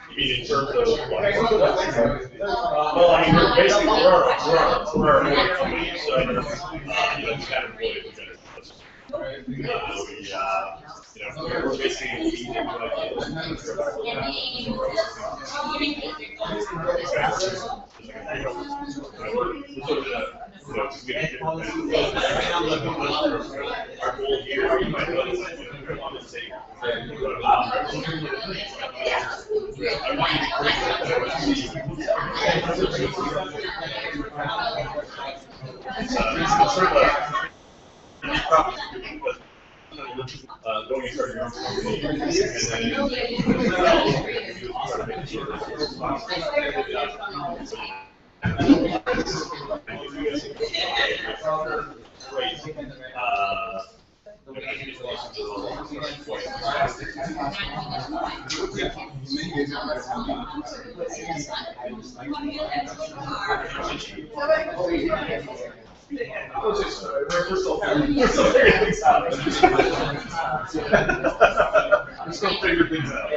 You mean in terms of what? Well, I mean, we're basically we're an employee company, so it's kind of employee benefits. We're basically our goal here, you might notice, on the state, going and starting your own company, and then Let's go figure things out.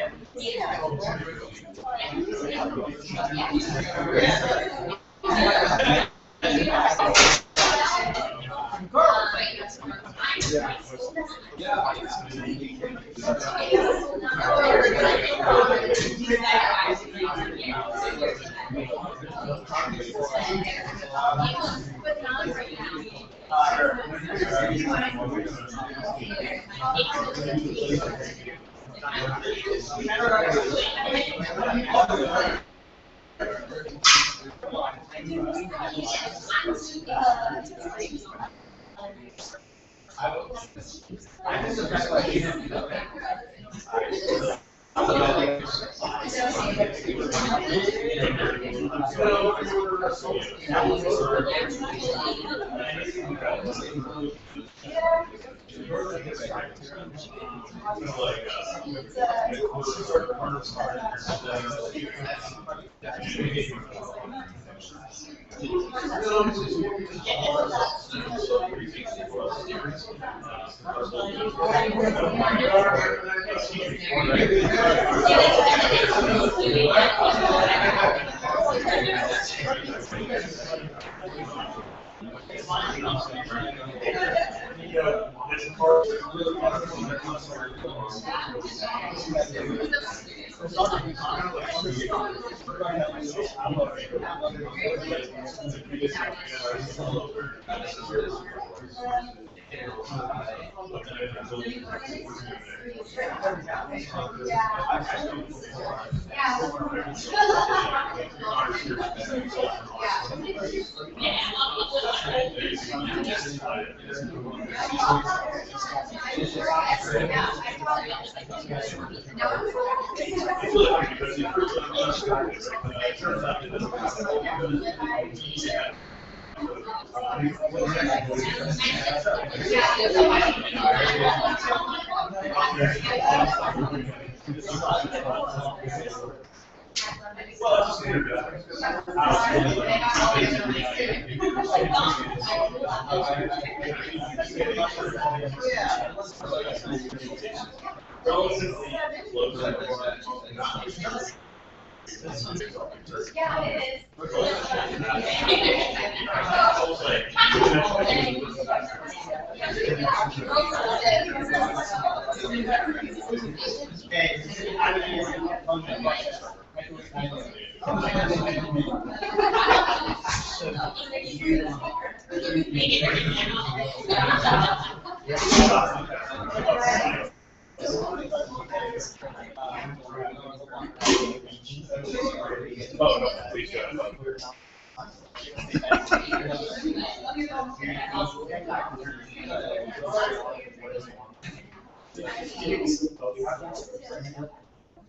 Oh, no, please go ahead.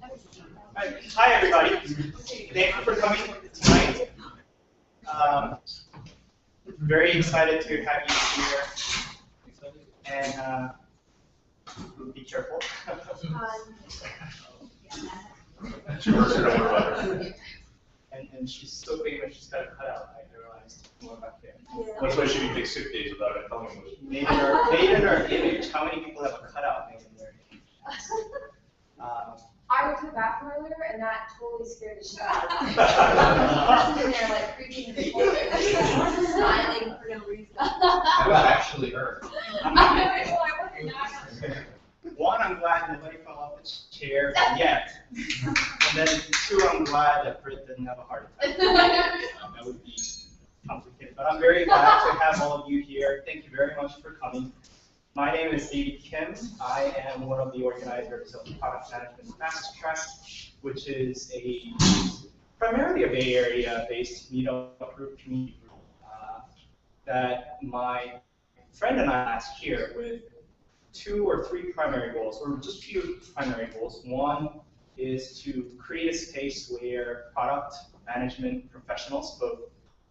Hi, everybody. Thank you for coming tonight. Very excited to have you here. And be careful. And she's so famous, she's got a cutout, I realized. More back there. That's why she can take sick days without it telling us. Made in our image. How many people have a cutout made in their image? I went to the bathroom earlier, and that totally scared the shit out of me. I was sitting there like creeping the corner, smiling for no reason. That was actually her. One, I'm glad nobody fell off the chair yet. And then two, I'm glad that Britt didn't have a heart attack. That would be complicated. But I'm very glad to have all of you here. Thank you very much for coming. My name is David Kim. I am one of the organizers of the Product Management Fast Track, which is primarily a Bay Area-based meetup group, community group, that my friend and I last year with 2 or 3 primary goals, or just few primary goals. One is to create a space where product management professionals, both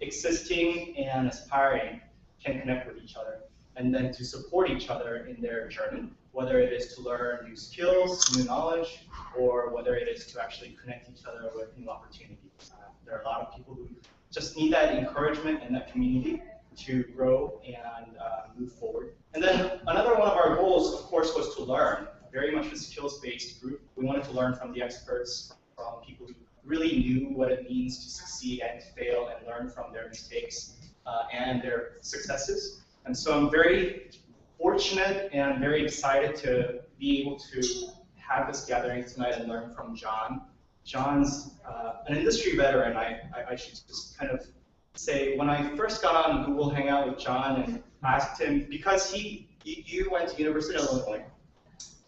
existing and aspiring, can connect with each other, and then to support each other in their journey, whether it is to learn new skills, new knowledge, or whether it is to actually connect each other with new opportunities. There are a lot of people who just need that encouragement and that community to grow and move forward. And then another one of our goals, of course, was to learn. Very much a skills-based group. We wanted to learn from the experts, from people who really knew what it means to succeed and fail, and learn from their mistakes and their successes. And so I'm very fortunate and very excited to be able to have this gathering tonight and learn from John. John's an industry veteran. I should just kind of say, when I first got on Google Hangout with John and asked him, because you went to University of Illinois,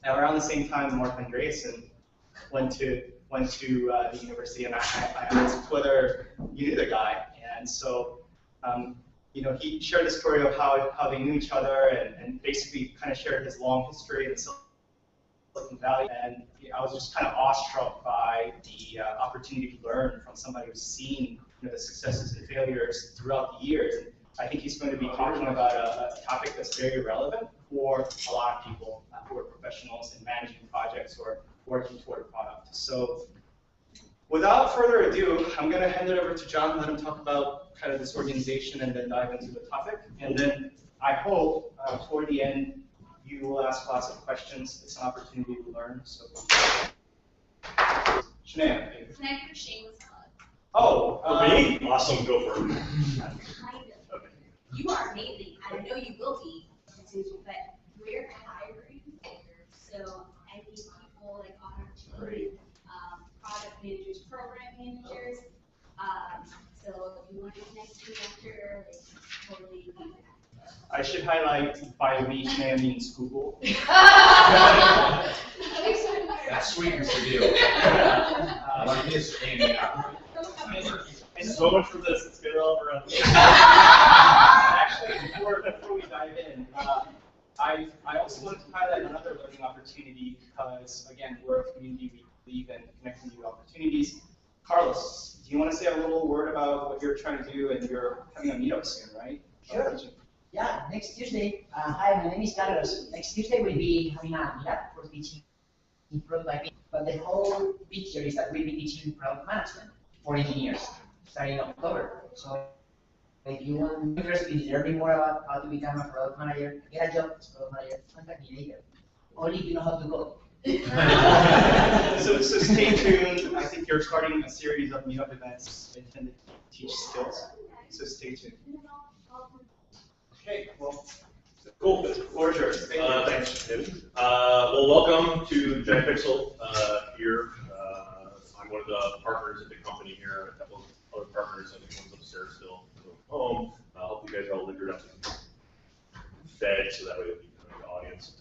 and around the same time Mark Andreessen went to the university, and I asked whether you knew the guy, and so you know, he shared the story of how they knew each other, and basically kind of shared his long history in Silicon Valley, and I was just kind of awestruck by the opportunity to learn from somebody who's seen, you know, the successes and failures throughout the years. And I think he's going to be talking about a topic that's very relevant for a lot of people who are professionals in managing projects or working toward a product. So without further ado, I'm going to hand it over to John, let him talk about kind of this organization and then dive into the topic. And then I hope toward the end, you will ask lots of questions. It's an opportunity to learn. So, Shania. Can I do a shameless plug? Oh, For me? Awesome, go for it. Kind of. Okay. You are amazing. I know you will be, but we're hiring. So I need people like on our team, product managers, program managers. So if you want to connect to me after, totally do that. I should highlight by we Shania means Google. That sweetens the deal. Like this, Amy. And So much for this, it's gonna all around. Actually, before we dive in, I also want to highlight another learning opportunity because, again, we're a community, we believe in connecting new opportunities. Carlos, do you want to say a little word about what you're trying to do? And you're having a meetup soon, right? Sure. Yeah, next Tuesday. Hi, my name is Carlos. Next Tuesday we'll be having a meetup for teaching prototyping. But the whole picture is that we'll be teaching product management for engineers starting in October. So if you want interested in learning more about how to become a product manager, get a job as a product manager, contact me later. Only if you know how to code. So stay tuned. I think you're starting a series of meetup events intended to teach skills. So stay tuned. Okay, well, Cool. floor is yours. Thank you. Thanks, Tim. Well, welcome to Giant Pixel here. I'm one of the partners at the company here. A couple of other partners, I think one's upstairs still home. I hope you guys are all lingered up and fed, so that way you'll be in the audience.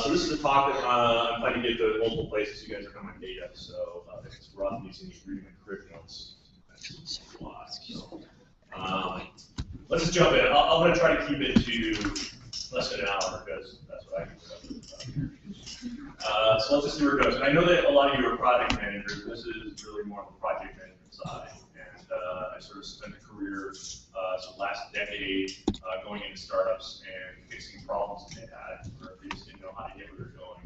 So this is a talk that I'm planning to get to multiple places. You guys are coming data, so it's rough using these reading curriculums. That's a lot. So, let's just jump in. I'm going to try to keep it to less than an hour because that's what I can do. So let's just see where it goes. And I know that a lot of you are project managers. This is really more on the project management side. And I sort of spent a career, the last decade, going into startups and fixing problems that they had, or they just didn't know how to get where they're going.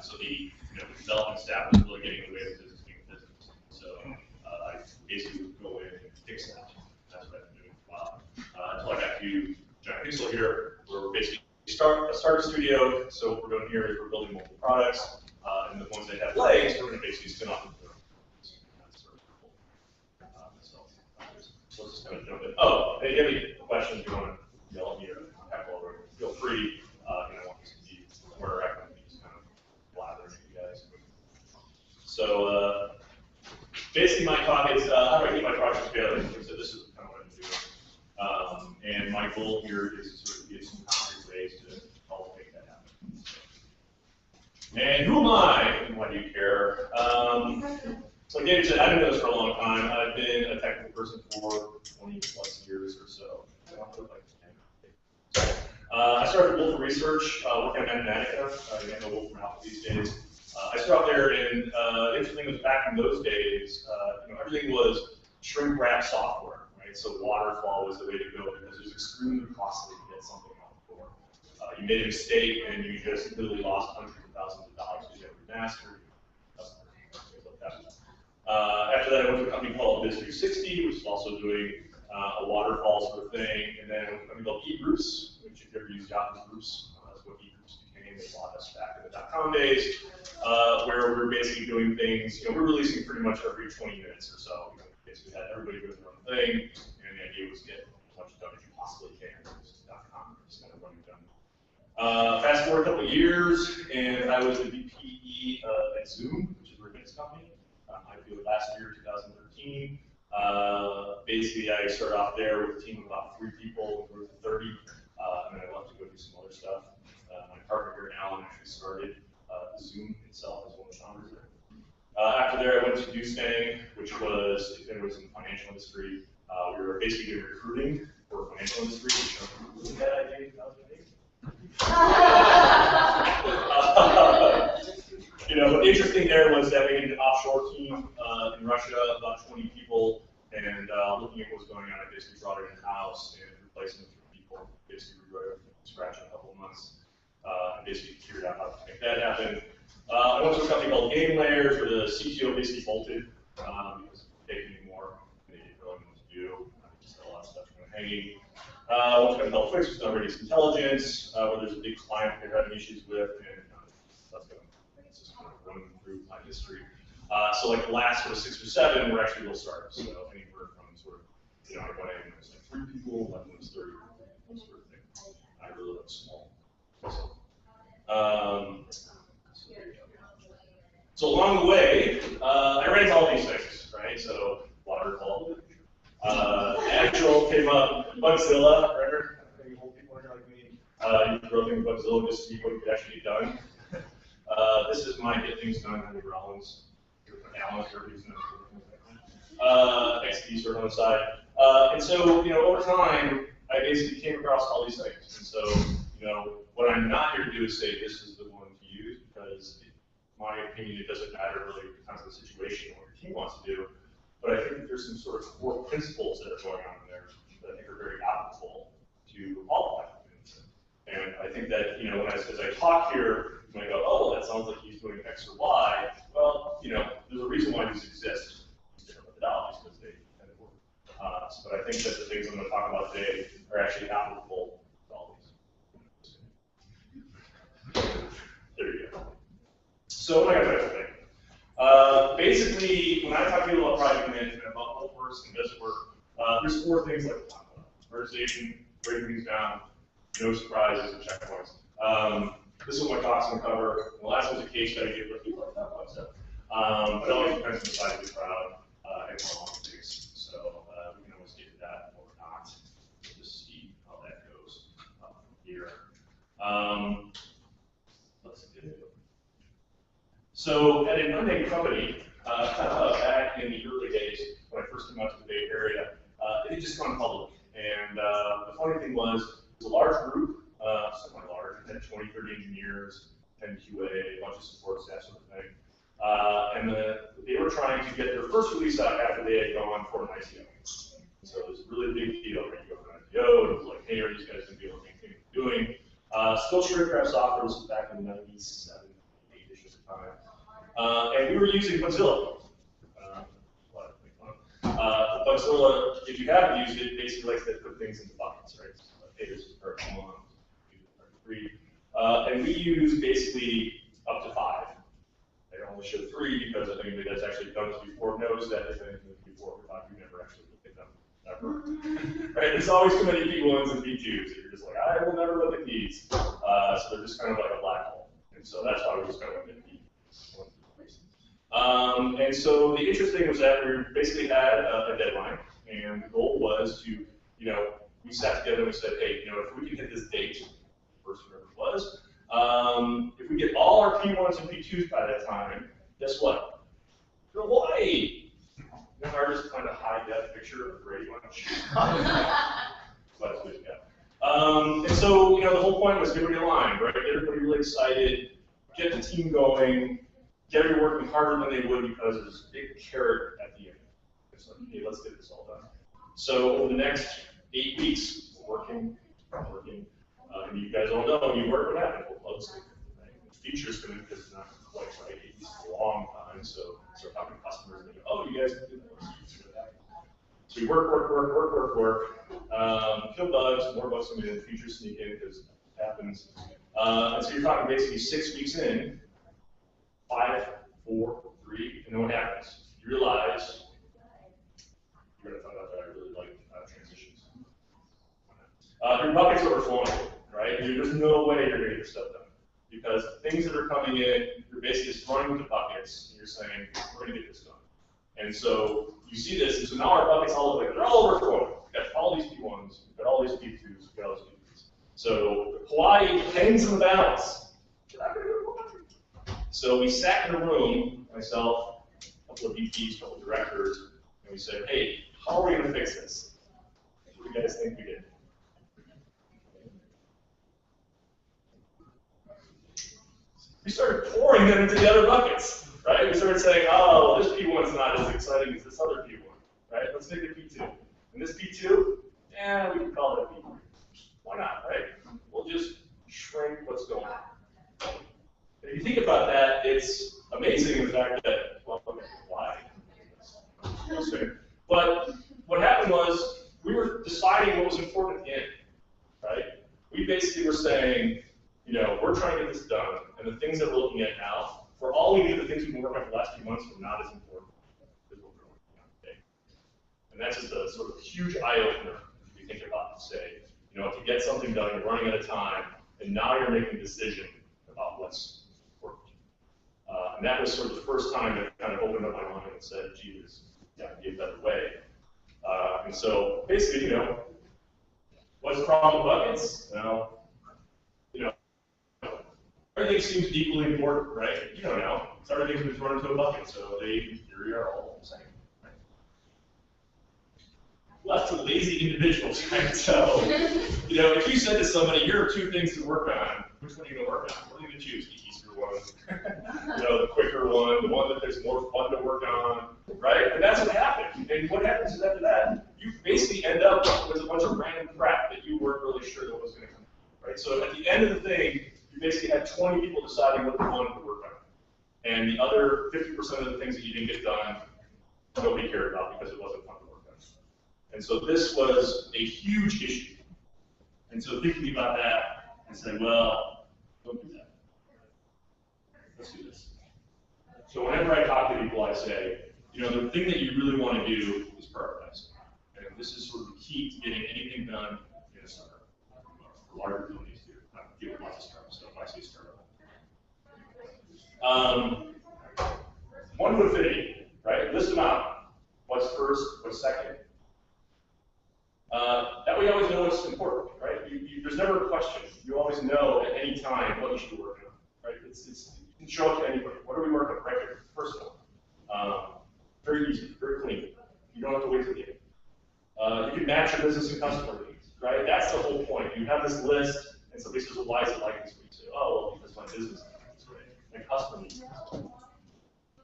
So the development staff was really getting in the way of business being business. So I basically would go in and fix that. That's what I've been doing for a while. Until I got to Giant Pixel here, where we're basically a startup studio. So what we're doing here is we're building multiple products, and the ones that have legs, we're going to basically spin off of them. That's sort of cool. So let's just kind of jump in. Oh, if you have any questions, you want to yell at me or tackle over, feel free. I want this to be where I can just kind of blather at you guys. So basically, my talk is how do I keep my projects together? So this is kind of what I'm doing. And my goal here is to sort of give some concrete ways to help make that happen. And who am I? And why do you care? So David said, I've been doing this for a long time. I've been a technical person for 20 plus years or so. I started Wolf Research, working at Mathematica. You know Wolf from Alpha these days. I started out there, and the interesting thing was back in those days, everything was shrink wrap software, right? So waterfall was the way to go because it was extremely costly to get something out the door. You made a mistake, and you just literally lost hundreds of thousands of dollars to get remastered. After that, I went to a company called Biz360, which is also doing a waterfall sort of thing, and then I went to a company called eGroups, which if you ever used Yahoo Groups, that's what eGroups became. They bought us back in the .com days, where we were basically doing things. We're releasing pretty much every 20 minutes or so. Basically had everybody do their own thing, and the idea was get as much done as you possibly can. This is .com, just kind of running done. Fast forward a couple of years, and I was the VP at Zoom, which is a remittance company. I feel last year, 2013. Basically, I started off there with a team of about 3 people, grew to 30, and I left to go do some other stuff. My partner here, Alan, actually started Zoom itself as one of the founders there. After there, I went to Dustang, which was, if anyone was in the financial industry, we were basically doing recruiting for financial industry, which was a bad idea in 2008. What's interesting there was that we had an offshore team in Russia, about 20 people, and looking at what was going on, I basically brought it in-house and replaced them with people, basically rewrote it from scratch in a couple of months, and basically figured out how to make that happen. I went to a company called Game Layers, where the CTO basically bolted because they didn't anymore. They didn't really know what to do. Just had a lot of stuff kind of hanging. I went to a company called Twix, which is now Radius Intelligence, where there's a big client they're having issues with, and that's going to just kind of running through my history. So like the last sort of 6 or 7 were actually real startups. So anywhere from sort of, I went in and it was like 3 people, like it was 30, that sort of thing. I really love small. So along the way, I ran into all these things, right? So waterfall, Agile came up, Bugzilla, remember? Any old people here like me? You throw things Bugzilla just to see what you could actually get done. This is my get things done under Rollins. Alan, XP sort of on the side. And so, over time, I basically came across all these things. And so, what I'm not here to do is say this is the one to use, because in my opinion, it doesn't matter really depends on the situation and what your team wants to do. But I think that there's some sort of core principles that are going on in there that I think are very applicable to all platforms. And I think that, as I talk here, you might go, oh, that sounds like he's doing X or Y. Well, there's a reason why these exist. Different methodologies, because they kind of work. But I think that the things I'm going to talk about today are actually applicable to all these. There you go. So what am I going to talk about today? Basically, when I talk to people about project management, about what works and doesn't work, there's 4 things that we talk about. Prioritization, breaking things down, no surprises, and checkpoints. This is what my talk's going to cover. The last one's a case study for people like that fun stuff. But it always depends on the size of the crowd and how long it takes. So we can always get to that or not. We'll just see how that goes here. Let's do it. So at an unnamed company, back in the early days, when I first came out to the Bay Area, it had just gone public. And the funny thing was, it was a large group. semi-large, and had 20, 30 engineers, 10 QA, a bunch of support staff, sort of thing. They were trying to get their first release out after they had gone for an ICO. So it was a really big deal, right? You go for an ICO, it was like, hey, are these guys going to be able to maintain what they're doing? Still Sugarcraft software was back in the 97, 8-ish at the time. And we were using Bugzilla. Bugzilla, if you haven't used it, basically likes to put things into buckets, right? So, hey, this is part 1, 3. And we use basically up to 5. I only show 3 because I think that's actually done this before knows that if anything was before or 5, you never actually look at them. Never. Right? There's always too many B1s and B2s that you're just like, I will never look at these. So they're just kind of like a black hole. And so that's why we just kind of look at B. And so the interesting was that we basically had a deadline, and the goal was to, we sat together and we said, hey, if we can hit this date, first whatever it was, if we get all our P1s and P2s by that time, guess what? Hawaii! Our just kind of high-def picture of Brady Bunch. But it's good, yeah. And so, the whole point was get everybody aligned, right? Get everybody really excited, get the team going, get everybody working harder than they would because there's a big carrot at the end. It's like, hey, let's get this all done. So over the next 8 weeks, working, and you guys all know when you work, what happens? Well, bugs come in, right? Features come in because it's not quite right. It takes a long time, so talking to customers, and they go, oh, you guys can do this. So we work, kill bugs, more bugs come in, features sneak in because it happens. And so you're talking basically 6 weeks in, 5, 4, 3, and then what happens? You realize you're going to find out that I really like transitions. Your buckets are overflowing, right? There's no way you're going to get your stuff done. Because things that are coming in, you're basically just running the buckets, and you're saying, we're going to get this done. And so you see this, and so now our buckets all look like they're all overflowing. We've got all these P1s, we've got all these P2s, we've got all these P3s. So Hawaii hangs in the balance. So we sat in a room, myself, a couple of VPs, a couple of directors, and we said, hey, how are we going to fix this? What do you guys think we did? We started pouring them into the other buckets, right? We started saying, oh, this P1's not as exciting as this other P1, right? Let's make it P2. And this P2, we can call it P3. Why not, right? We'll just shrink what's going on. And if you think about that, it's amazing in the fact that, well, okay, why? But what happened was we were deciding what was important at the end, right? We basically were saying, we're trying to get this done, and the things that we're looking at now, for all we knew, the things we've been working on for the last few months were not as important as what we're working on today. And that's just a sort of huge eye-opener if you think about it. Say, to get something done, you're running out of time, and now you're making a decision about what's important. And that was sort of the first time that kind of opened up my mind and said, gee, there's got to be a better way. And so basically, what's the problem with buckets? Well, everything seems equally important, right? You don't know. It's everything's been thrown into a bucket, so they, in theory, are all the same. Right? Left to lazy individuals, right? So, if you said to somebody, here are 2 things to work on, which one are you going to work on? What are you going to choose? The easier one, the quicker one, the one that there's more fun to work on, right? And that's what happened. And what happens is after that, you basically end up with a bunch of random crap that you weren't really sure that was going to come, right? So at the end of the thing, you basically had 20 people deciding what they wanted to work on. And the other 50% of the things that you didn't get done, nobody cared about because it wasn't fun to work on. And so this was a huge issue. And so thinking about that and saying, well, don't do that. Let's do this. So whenever I talk to people, I say, the thing that you really want to do is prioritize. And this is sort of the key to getting anything done in a startup. For larger companies do. Not deal with lots of startup stuff. I say startup. One would fit, right? List them out. What's first? What's second? That way you always know what's important, right? There's never a question. You always know at any time what you should be working on, right? You can show it to anybody. What are we working on? Right here. First one. Very easy, very clean. You don't have to wait till the end. You can match your business and customer needs, right? That's the whole point. You have this list, And somebody says, well, why is it like this? You say, oh, well, because my business is this way, my customer needs this way.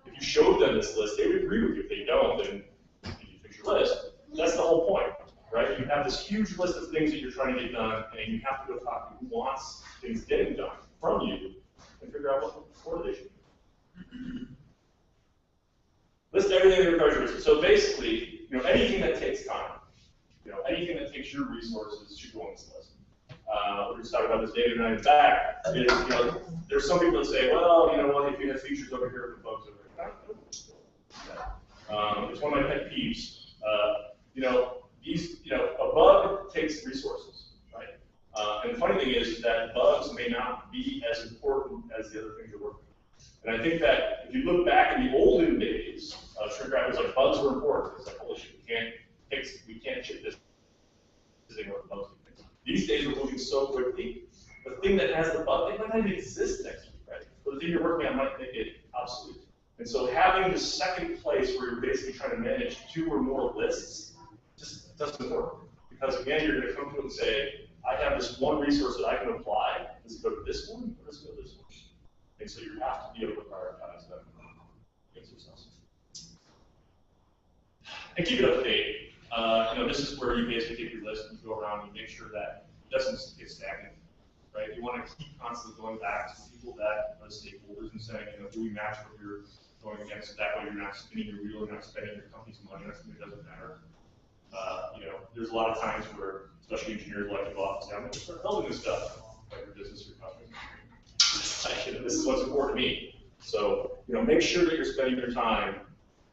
If you showed them this list, they would agree with you. If they don't, then you fix your list. That's the whole point, right? You have this huge list of things that you're trying to get done, and you have to go talk to who wants things getting done from you and figure out what order they should be. List everything that requires your resources. So basically, anything that takes time, anything that takes your resources should go on this list. We're just talking about this David and I in the back. There's some people that say, well, you know what, if you have features over here, the bugs over here. It's one of my pet peeves. A bug takes resources, right? And the funny thing is that bugs may not be as important as the other things you're working on. And I think that if you look back in the olden days, shrink wrap was like bugs were important. It's like, holy shit, we can't ship this thing with bugs. These days we're moving so quickly. The thing that has the bug, it might not even exist next week, right? But the thing you're working on might make it obsolete. And so having the second place where you're basically trying to manage 2 or more lists just doesn't work. Because again, you're going to come to it and say, I have this one resource that I can apply. Does it go to this one or does it go to this one? And so you have to be able to prioritize them against yourselves. And keep it up to date. This is where you basically take your list and you go around and make sure that it doesn't get stagnant, right? You want to keep constantly going back to people that are stakeholders and saying, do we match what you're going against? That way you're not spinning your wheel, you're not spending your company's money on something that doesn't matter. There's a lot of times where, especially engineers like to go off and say, I'm going to start building this stuff, like your business or company. This is what's important to me. So, make sure that you're spending your time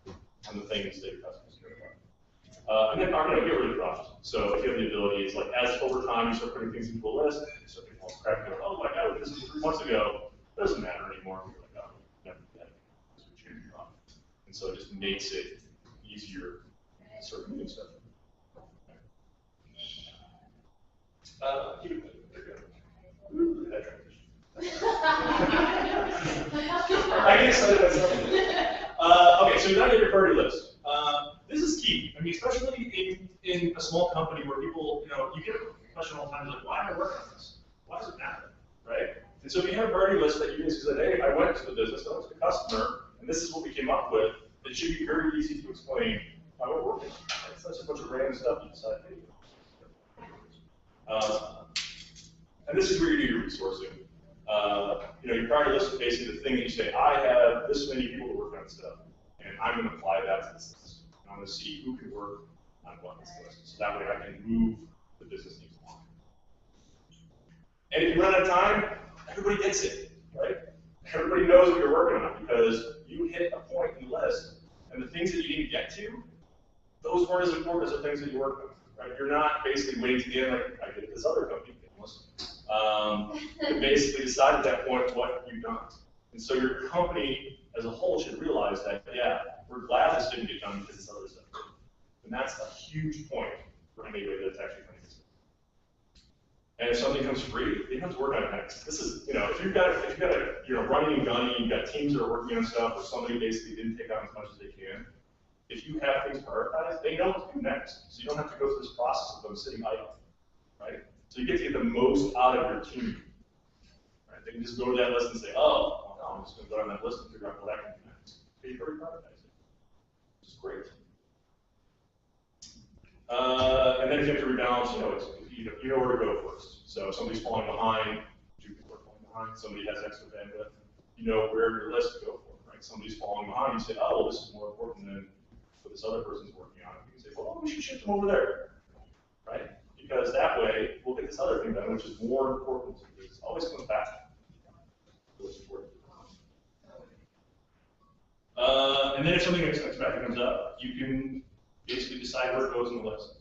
on the things that your customers care about. And then, get rid of trust. So if you have the ability, it's like as over time you start putting things into a list, you start getting all crap, you go, oh my god, this was 3 months ago, it doesn't matter anymore. You're like, oh, never did. Because we changed your life. And so it just makes it easier to start moving stuff. Keep it there you go. That transition. I get excited about something. Okay, so you now get your priority list. This is key. I mean, especially in a small company where people, you get a question all the time, like, why am I working on this? Why does it matter, right? And so if you have a priority list that you basically said, hey, I went to the business, I went to the customer, and this is what we came up with, it should be very easy to explain why we're working. It's not just a bunch of random stuff you decide, hey. And this is where you do your resourcing. Your priority list is basically the thing that you say, I have this many people to work on stuff, and I'm going to apply that to this list. And I'm going to see who can work on what this list. So that way I can move the business needs along. And if you run out of time, everybody gets it, right? Everybody knows what you're working on because you hit a point in the list, and the things that you didn't get to, those weren't as important as the things that you worked on, right? You're not basically waiting to the end like I did this other company. You basically decide at that point what you've done. And so your company as a whole should realize that, yeah, we're glad this didn't get done because this other stuff did. And that's a huge point for anybody that's actually going to use it. And if something comes free, they have to work on it next. This is, if you've got running and gunning, you've got teams that are working on stuff, or somebody basically didn't take on as much as they can. If you have things prioritized, they know what to do next. So you don't have to go through this process of them sitting idle, right? So you get to get the most out of your team. Right? They can just go to that list and say, oh, well, no, I'm just going to go on that list and figure out what I can do next. You've already prioritized it, which is great. And then if you have to rebalance, you know where to go first. So if somebody's falling behind, 2 people are falling behind, somebody has extra bandwidth, you know where your list to go for, right? Somebody's falling behind, you say, oh, well, this is more important than what this other person's working on. You can say, well, we should shift them over there, right? Because that way, we'll get this other thing done, which is more important, because it always comes back to what's important. And then if something unexpected comes up, you can basically decide where it goes in the list.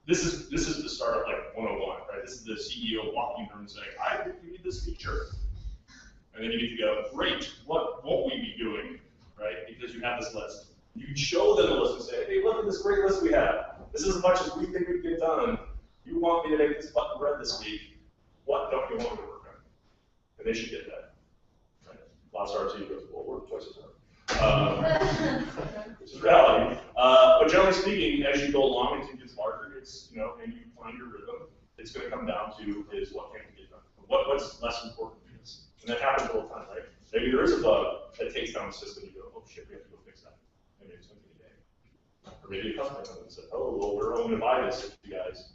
This is the start of like 101, right? This is the CEO walking through and saying, I think we need this feature. And then you get to go, great, what won't we be doing, right? Because you have this list. You can show them the list and say, hey, look at this great list we have. This is as much as we think we can get done. You want me to make this button red this week. What don't you want me to work on? And they should get that. Right? Lots of our team goes, well, work twice as hard. Which is reality. But generally speaking, as you go along, it gets larger. It's, and you find your rhythm. It's going to come down to is what can you get done? what's less important to this? And that happens all the time, right? Maybe there is a bug that takes down the system, you go, oh shit, we have to go fix that. And maybe it's going to be a day. Or maybe a customer comes and says, oh, well, we're only going to buy this if you guys,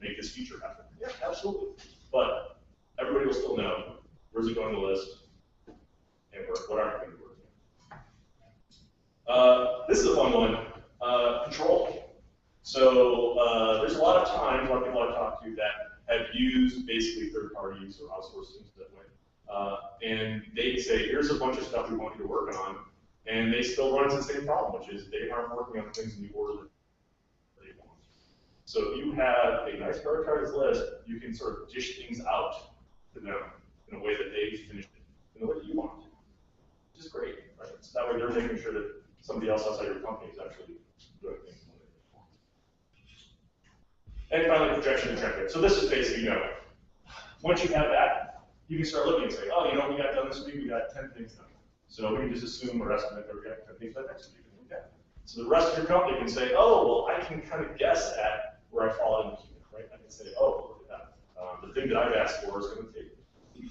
make this feature happen. Yeah, absolutely. But everybody will still know where's it going to the list and what aren't going to be working. This is a fun one, control. So there's a lot of times, a lot of people I've talked to that have used basically third parties or outsourced things that way. And they say, here's a bunch of stuff we want you to work on, and they still run into the same problem, which is they aren't working on things in the order that they want. So if you have a nice prioritized list, you can sort of dish things out to them in a way that they finish it in the way that you want, which is great, right? So that way they're making sure that somebody else outside your company is actually doing things. And finally, projection and check. So this is basically, once you have that, you can start looking and say, oh, we got done this week, we got 10 things done. So we can just assume or estimate that we got 10 things done next week. Okay. So the rest of your company can say, oh, well, I can kind of guess at where I fall in the queue, right? I can say, oh, look at that. The thing that I've asked for is going to take 10.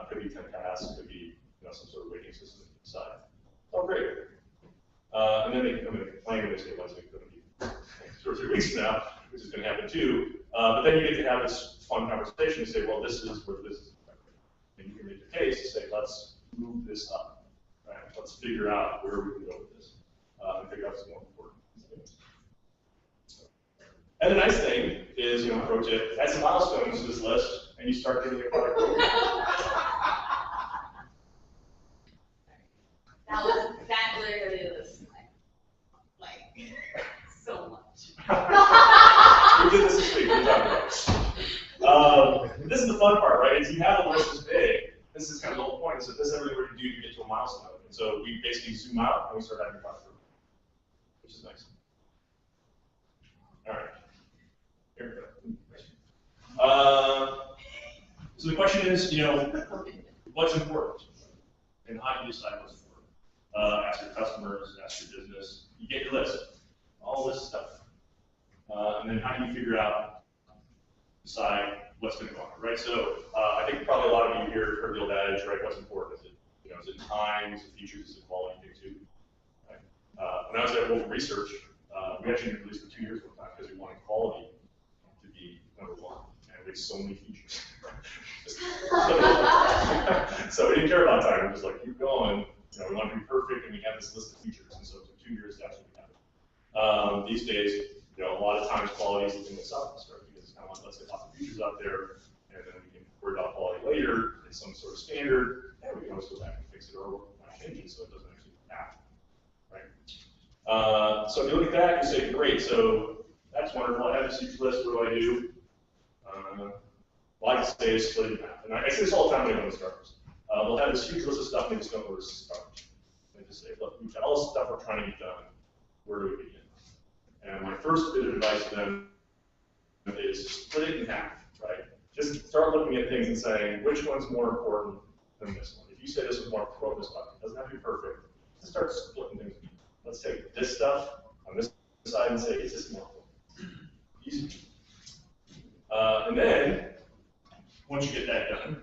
Could be 10 tasks, could be some sort of waiting system to decide. Oh, great. And then they can come in and complain and they say, well, it's going to be 2 or 3 weeks from now, which is going to happen too. But then you get to have this fun conversation and say, well, this is where this is affected. And you can make the case to say, let's move this up. Right? Let's figure out where we can go with this and figure out what's more important. And the nice thing is, pro tip, add some milestones to this list and you start getting a product roadmap. That literally was like so much. We did this week. We're talking about. This is the fun part, right? Is you have a list this big. This is kind of the whole point. Is that this is everything we do to get to a milestone. And so we basically zoom out and we start having fun, which is nice. All right. Here we go. So the question is, what's important, and how do you decide what's important? Ask your customers, ask your business. You get your list, all this stuff. And then how do you figure out, decide what's going to go on, right? So I think probably a lot of you here heard the old adage, right? What's important? Is it, is it time? Is it features? Is it quality? Thing too. Right? When I was at Wolf Research, we actually released for 2 years one time because we wanted quality to be #1, and we had so many features. So we didn't care about time. We were just like, keep going. We want to be perfect, and we have this list of features. And so it took 2 years to actually have it. These days, a lot of times quality is the thing that sucks, right? Because it's kind of like, let's get lots of features out there, and then we can worry about quality later. It's some sort of standard, and we can always go back and fix it or change it so it doesn't actually happen, right? So if you look at that, you say, great, so that's wonderful. I have this feature list. What do I do? Well, I can say split it in half. And I say this all the time when I go to startups. We'll have this huge list of stuff, and they just don't know where to start. They just say, look, we've got all this stuff we're trying to get done. Where do we begin? And my first bit of advice to them is split it in half, right? Just start looking at things and saying, which one's more important than this one? If you say this one's more important than this one, it doesn't have to be perfect. Just start splitting things. Let's take this stuff on this side and say, is this more important? Easy. And then, once you get that done,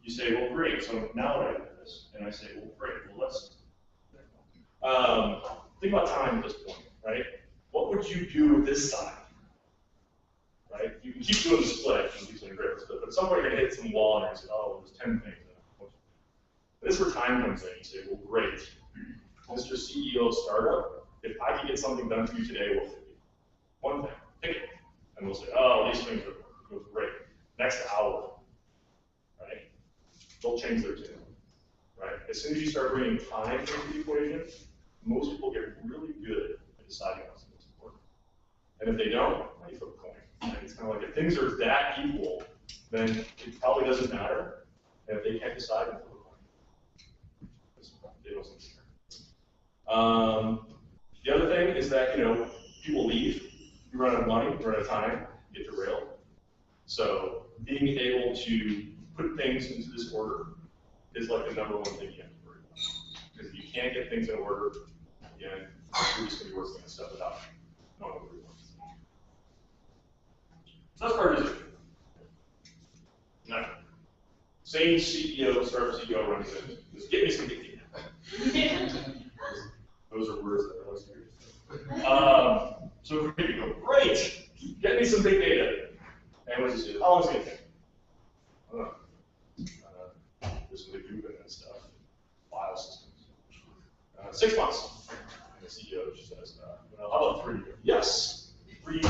you say, well, great, so now what do I do with this? And I say, well, great, well, let's think about time at this point, right? What would you do with this side? Right? You can keep doing the split, and keep doing great with split, but at some point you're going to hit some wall and you say, oh, there's 10 things. This is where time comes in. You say, well, great. Mr. CEO of startup, if I could get something done for you today, what would it be? One thing. Pick it. And we'll say, oh, these things are great. Next hour. Right? They'll change their tune. Right? As soon as you start bringing time into the equation, most people get really good at deciding what's most important. And if they don't, you flip a coin. Right? It's kind of like if things are that equal, then it probably doesn't matter. And if they can't decide, then flip a coin. They don't seem to care. The other thing is that people leave. You run out of money, you run out of time, you get derailed. So being able to put things into this order is like the #1 thing you have to worry about. Because if you can't get things in order, again, you're just going to be working on stuff without knowing what you want. So that's part of it. Same CEO, startup CEO runs it. Just get me some big data. Those are words that are always used. So here you go. Great. Get me some big data. And what does it do? How long is it going to take? There's some big Google and stuff. File systems. 6 months. And the CEO just says, how about 3 years? Yes. Three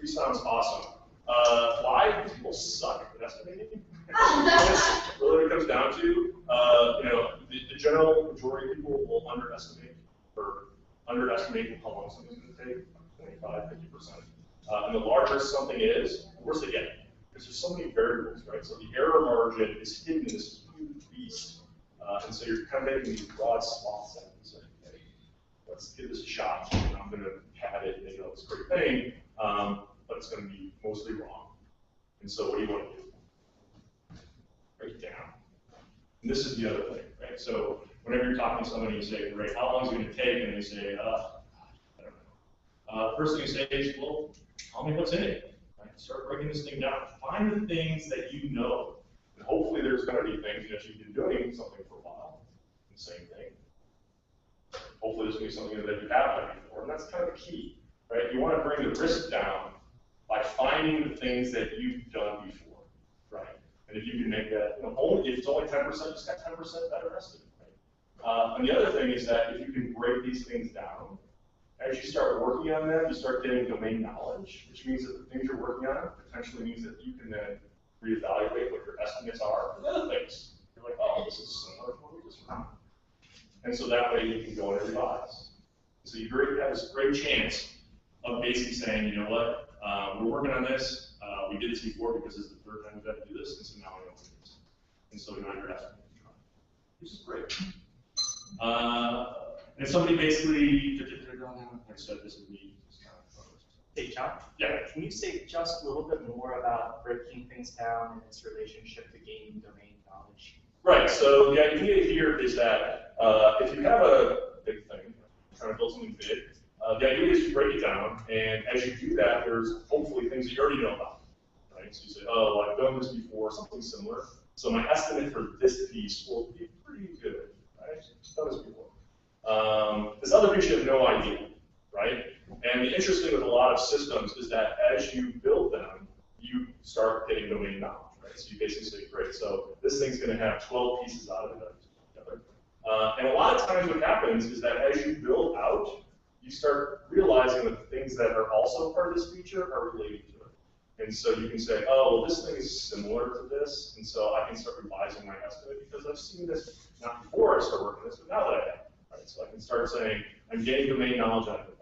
sounds awesome. Why? Because people suck at estimating. That's really what it comes down to. The general majority of people will underestimate how long something's going to take, 25, 50%. And the larger something is, the worse they get. Because there's so many variables, right? So the error margin is hidden in this huge beast. And so you're kind of making these broad swaths out and saying, hey, let's give this a shot. And I'm going to have it make this great thing, but it's going to be mostly wrong. And so what do you want to do? Break it down. And this is the other thing, right? So whenever you're talking to somebody, you say, great, how long is it going to take? And they say, I don't know. First thing you say is, well, tell me what's in it. Right? Start breaking this thing down. Find the things that you know. And hopefully there's going to be things that you've been doing something for a while. The same thing. Hopefully there's going to be something that you have done before. And that's kind of the key, right? You want to bring the risk down by finding the things that you've done before, right? And if you can make that, if it's only 10%, just got 10% better estimate, right? And the other thing is that if you can break these things down, as you start working on them, you start getting domain knowledge, which means that the things you're working on potentially means that you can then reevaluate what your estimates are for the other things. You're like, oh, this is similar to what we just found. And so that way you can go and revise. So you have this great chance of basically saying, you know what, we're working on this. We did this before because it's the third time we've had to do this, and so now we know what it is. And so now you're asking me to try. Which is great. And somebody basically, I said this would be kind of. Hey, John? Yeah. Can you say just a little bit more about breaking things down and its relationship to gaining domain knowledge? Right, so the idea here is that if you have a big thing, trying to build something big, the idea is to break it down, and as you do that, there's hopefully things that you already know about, right? So you say, oh, I've done this before, something similar, so my estimate for this piece will be pretty good, right? I've done this before. This other piece you have no idea, right? And the interesting with a lot of systems is that as you build them, you start getting domain knowledge, right? So you basically say, great, so this thing's going to have 12 pieces out of it. And a lot of times what happens is that as you build out, you start realizing that the things that are also part of this feature are related to it. And so you can say, oh, well, this thing is similar to this, and so I can start revising my estimate because I've seen this, not before I started working this, but now that I have. Right? So I can start saying, I'm getting domain knowledge out of it.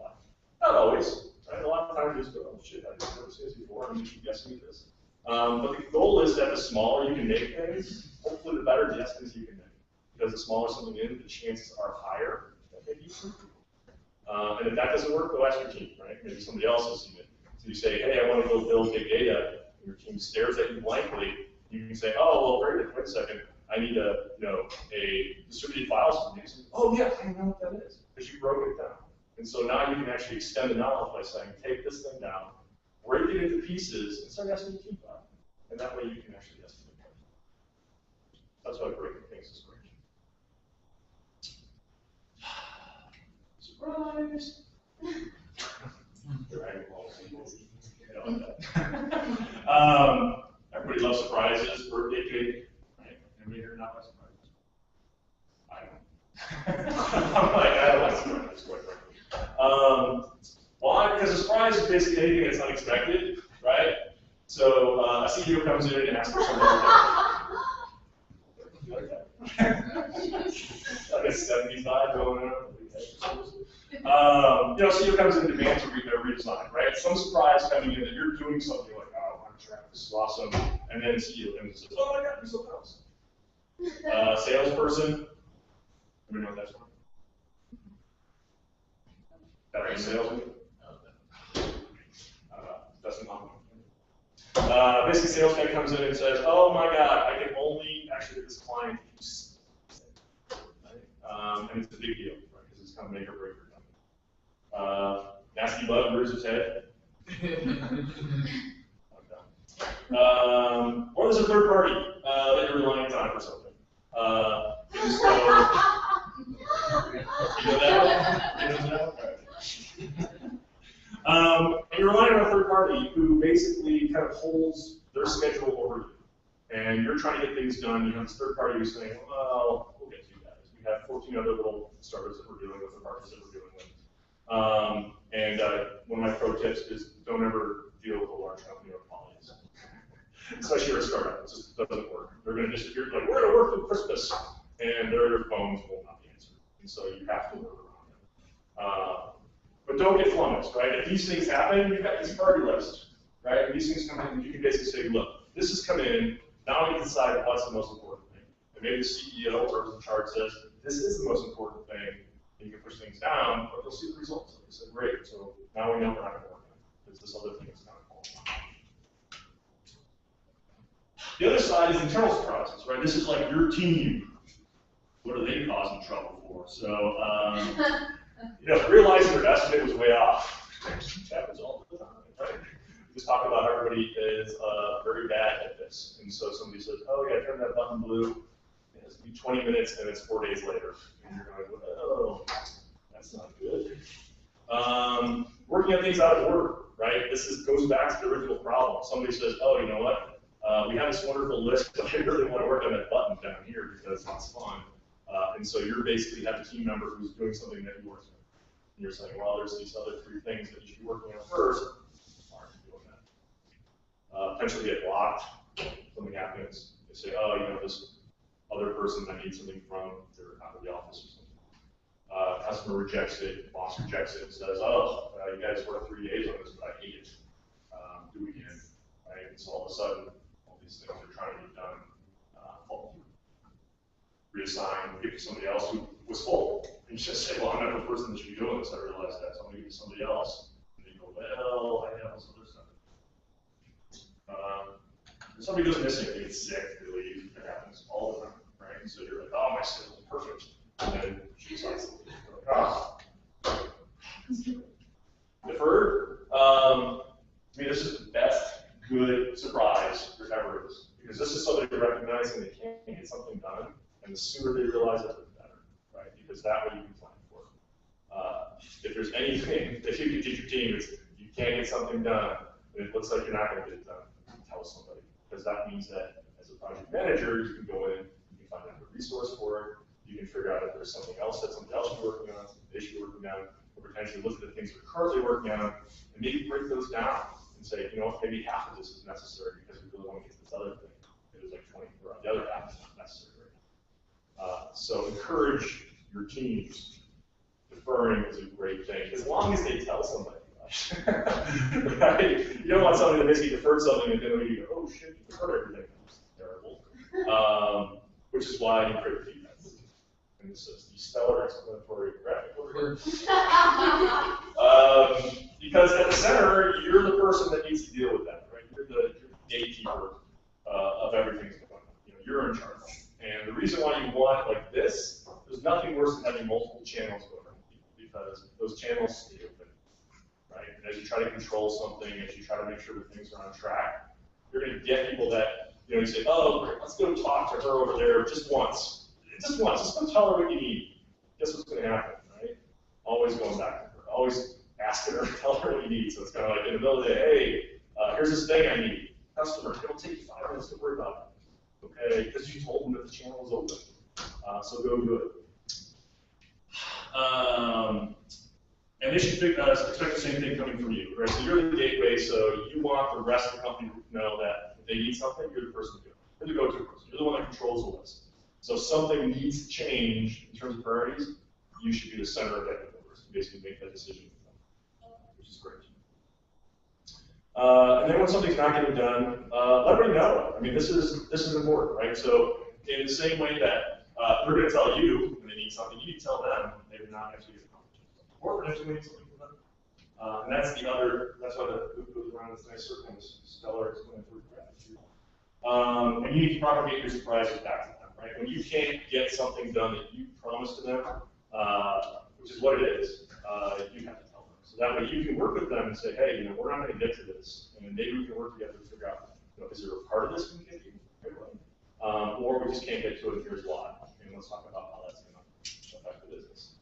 Not always, right? A lot of times you just go, oh shit, I've never seen this before, I'm just guessing at this. But the goal is that the smaller you can make things, hopefully the better the estimates you can make. Because the smaller something is, the chances are higher that maybe you can. And if that doesn't work, go ask your team, right? Maybe somebody else has seen it. So you say, hey, I want to go build big data, and your team stares at you blankly. You can say, oh, well, wait a second, I need a distributed file system. Oh yeah, I know what that is, because you broke it down. And so now you can actually extend the knowledge by saying, take this thing down, break it into pieces, and start asking the team about it. And that way you can actually estimate it. That's why breaking things is great. Surprise! Everybody loves surprises, birthday cake, right? And we're not by surprises. I don't. I'm like, I don't like surprises, quite frankly. Why? Because a surprise is basically anything that's unexpected, right? So a CEO comes in and asks for something. Like that. Like a 75 going on. CEO comes in and demands a redesign, right? Some surprise coming in that you're doing something, you're like, oh, I'm trapped, this is awesome. And then CEO comes and says, oh my God, do something else. Salesperson, we know what that's from. That right, salesman? That's not basically, sales guy comes in and says, oh my God, I can only actually get this client use. Right? And it's a big deal, right? Because it's kind of make or break your company. Nasty bug rears its head. Or there's a third party. that you're relying on it for something. And so, you know that? You know that? And you're relying on a third party who basically kind of holds their schedule over you. And you're trying to get things done. You have this third party who's saying, well, we'll get to you guys. We have 14 other little startups that we're dealing with, or partners that we're dealing with. One of my pro tips is don't ever deal with a large company or policies. Especially a startup, it just doesn't work. They're going to disappear, like, we're going to work through Christmas, and their phones will not be answered. And so you have to work around it. But don't get flummoxed, right? If these things happen, you've got this priority list, right? And these things come in, you can basically say, look, this has come in, now I can decide what's the most important thing. And maybe the CEO or whoever's in charge says, this is the most important thing, and you can push things down, but you'll see the results. Like I said, great, so now we know we're not going to work on it, because this other thing is kind of falling. The other side is internal surprises, right? This is like your team. What are they causing trouble for? So, realizing their estimate was way off. That happens all the time, right? We just talk about how everybody is very bad at this. And so somebody says, oh yeah, turn that button blue. It's going to be 20 minutes and it's 4 days later. And you're going, oh, that's not good. Working on things out of order, right? Goes back to the original problem. Somebody says, oh, you know what? We have this wonderful list, but I really want to work on that button down here because it's fun. And so you basically have a team member who's doing something that you weren't doing. And you're saying, well, there's these other 3 things that you should be working on first. Why aren't you doing that? Potentially get blocked. Something happens. They say, oh, this other person that needs something from, they're out of the office or something. Customer rejects it, boss rejects it, and says, oh, you guys worked 3 days on this, but I hate it. Do it again. Right? And so all of a sudden, all these things are trying to get done. Reassign, give to somebody else who was full. And you just say, well, I'm not the person that should be doing this. I realize that, so I'm going to give it to somebody else. And they go, well, I have this other stuff. If somebody goes missing, they get sick, they leave. It happens all the time, right? And so you're like, oh, my schedule is perfect. And then she's like, Deferred. This is the best good surprise there ever is. Because this is somebody recognizing they can't get something done. And the sooner they realize it, the better, right? Because that way you can plan for it. If there's anything that you can teach your team is you can't get something done, and it looks like you're not going to get it done, tell somebody. Because that means that as a project manager, you can go in, you can find a resource for it, you can figure out if there's something else that somebody else is working on, something they should be working on, or potentially look at the things we're currently working on, and maybe break those down and say, maybe half of this is necessary because we really want to get to this other thing. There's like 20, or the other half is not necessary. So encourage your teams. Deferring is a great thing, as long as they tell somebody. Right? You don't want somebody to basically defer something and then when you go, oh shit, you deferred everything. That's terrible. Which is why you create feedback. And this is the stellar explanatory graphic over here. Because at the center, you're the person that needs to deal with that, right? You're the gatekeeper of everything that's going on. You're in charge. And the reason why you want it like this, there's nothing worse than having multiple channels going on because those channels stay open, right? And as you try to control something, as you try to make sure that things are on track, you're going to get people that, you say, oh, great, let's go talk to her over there just once. Just once, just go tell her what you need. Guess what's going to happen, right? Always going back to her, always asking her, tell her what you need. So it's kind of like in the middle of the day, hey, here's this thing I need. Customer, it'll take you 5 minutes to worry about it. Okay, because you told them that the channel is open. So go do it. And they should expect the same thing coming from you, right? So you're the gateway, so you want the rest of the company to know that if they need something, you're the person to do it. You're the go-to person. You're the one that controls the list. So if something needs to change in terms of priorities, you should be the center of that universe and basically make that decision, which is great. And then when something's not getting done, let everybody know. This is important, right? So in the same way that they're going to tell you when they need something, you need to tell them they're not actually going to accomplish it. Or potentially need something for them. And that's why the loop goes around this nice circle, this stellar explanatory gratitude. And you need to propagate your surprises back to them, right? When you can't get something done that you promised to them, which is what it is, you have to tell them. So that way you can work with them and say, hey, we're not going to get to this, and maybe we can work together to figure out, is there a part of this we can get you? or we just can't get to it, here's why. And let's talk about how that's going to affect the business.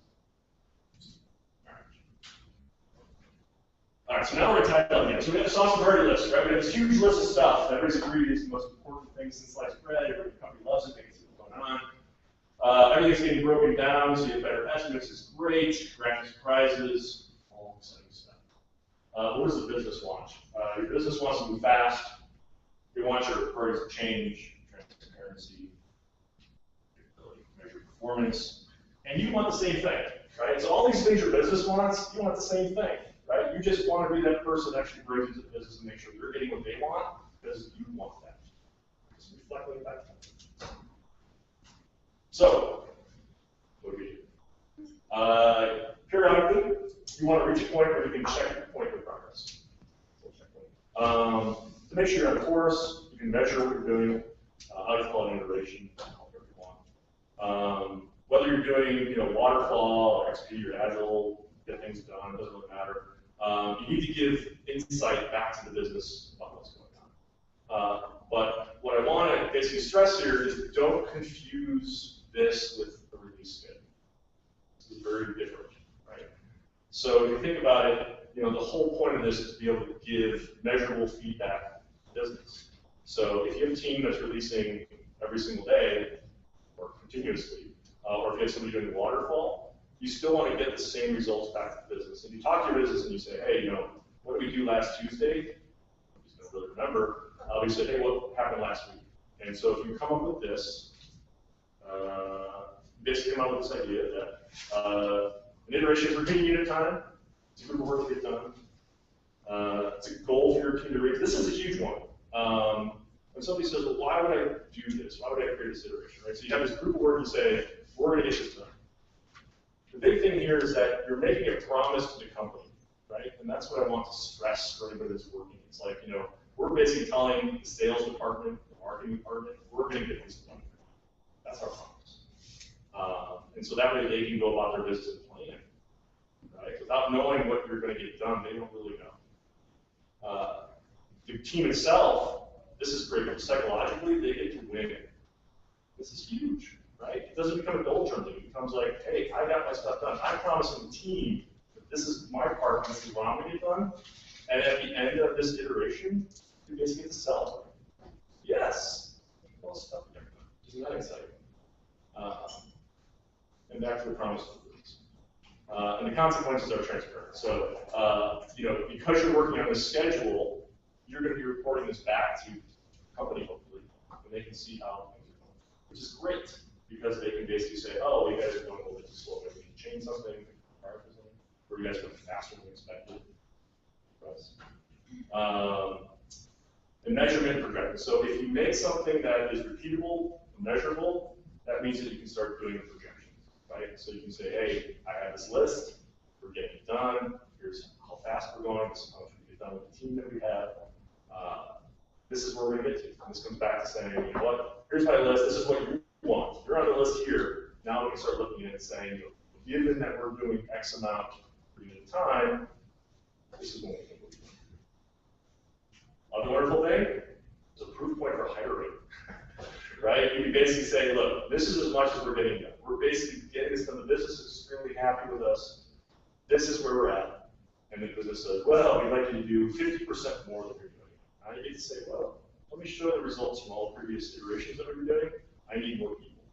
All right, so now we're going to type up again. So we have a sausage party list, right? We have this huge list of stuff. Everybody's agreed it's the most important thing since sliced bread. Every company loves it. They can see what's going on. Everything's getting broken down, so you have better estimates. It's great. Rapid surprises, all exciting stuff. What does the business want? Your business wants to move fast. You want your parties to change, transparency, measure performance, and you want the same thing, right? So all these things your business wants, you want the same thing, right? You just want to be that person that actually brings into the business and make sure you're getting what they want because you want that. Just reflect on that. So, what do we do? Periodically, you want to reach a point where you can check your point of progress. To make sure you're on course, you can measure what you're doing. I like to call it iteration, however you want. Whether you're doing, waterfall, or XP, or Agile, get things done, it doesn't really matter. You need to give insight back to the business about what's going on. But what I want to basically stress here is don't confuse this with the release schedule. This is very different, right? So if you think about it, the whole point of this is to be able to give measurable feedback to business. So if you have a team that's releasing every single day or continuously, or if you have somebody doing waterfall, you still want to get the same results back to the business. If you talk to your business and you say, hey, what did we do last Tuesday? Nobody's going to really remember. We say, hey, what happened last week? And so if you come up with this, basically come up with this idea that an iteration is repeating unit time. It's a group of work to get done. It's a goal for your team to reach. This is a huge one. When somebody says, well, why would I do this? Why would I create this iteration, right? So you have this group of work and say, we're going to get this done. The big thing here is that you're making a promise to the company, right? And that's what I want to stress for anybody that's working. It's like, we're basically telling the sales department, the marketing department, we're going to get this done. That's our promise. And so that way they can go about their business and plan, right? Without knowing what you're going to get done, they don't really know. The team itself, this is great, but psychologically, they get to win. This is huge, right? It doesn't become a goal-term thing. It becomes like, hey, I got my stuff done. I'm promising the team that this is my part, this is what I'm going to get done. And at the end of this iteration, you basically get to celebrate. Yes, all the stuff we got done. Isn't that exciting? And back to the promise of the business. And the consequences are transparent. So, because you're working on this schedule, you're going to be reporting this back to the company, hopefully, and they can see how things are going, which is great, because they can basically say, oh, you guys are going a little bit too slow, maybe we can change something, or you guys are going faster than expected. And measurement and projection. So if you make something that is repeatable, measurable, that means that you can start doing projections, right? So you can say, hey, I have this list, we're getting it done, here's how fast we're going, this is how much we get done with the team that we have. This is where we're going to get to. And this comes back to saying, you know what, here's my list, this is what you want. You're on the list here. Now we can start looking at it and saying, given that we're doing X amount per unit of time, this is what we can do. The wonderful thing is a proof point for hiring, right? You can basically say, look, this is as much as we're getting done. We're basically getting this done. The business is extremely happy with us. This is where we're at. And the business says, well, we'd like you to do 50% more than you're doing. Now you get to say, well, let me show the results from all the previous iterations that we're doing. I need more people,